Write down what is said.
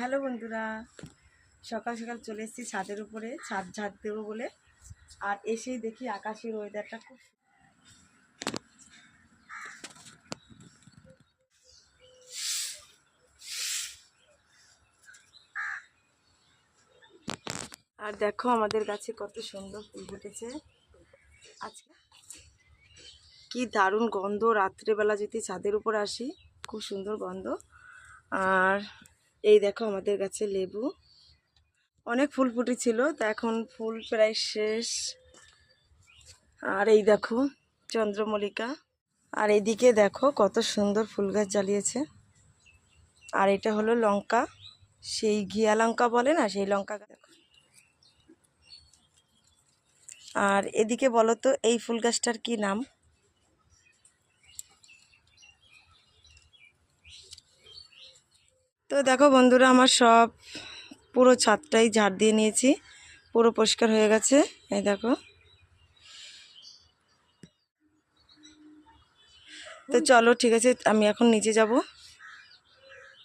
Hello বন্ধুরা, সকাল সকাল চলে এসেছি ছাদের উপরে ছাদ ঝাড় দেবো বলে। আর এসেই দেখি আকাশের ওয়েদারটা খুব আর দেখো আমাদের গাছে কত সুন্দর ফুল ফুটেছে আজকে। কি দারুণ গন্ধ, রাত্রেবেলা যদি ছাদের উপর আসি খুব সুন্দর গন্ধ। আর এই দেখো আমাদের গাছে লেবু, অনেক ফুল ফুটেছিল, তা এখন ফুল প্রায় শেষ। আর এই দেখো চন্দ্রমল্লিকা, আর এদিকে দেখো কত সুন্দর ফুল গাছ জ্বালিয়েছে। আর এটা হলো লঙ্কা, সেই ঘিয়া লঙ্কা বলে না, সেই লঙ্কা গাছ। আর এদিকে বলো তো এই ফুল গাছটার কি নাম? তো দেখো বন্ধুরা, আমার সব পুরো ছাদটাই ঝাড় দিয়ে নিয়েছি, পুরো পরিষ্কার হয়ে গেছে। এই দেখো, তো চলো ঠিক আছে, আমি এখন নিচে যাব।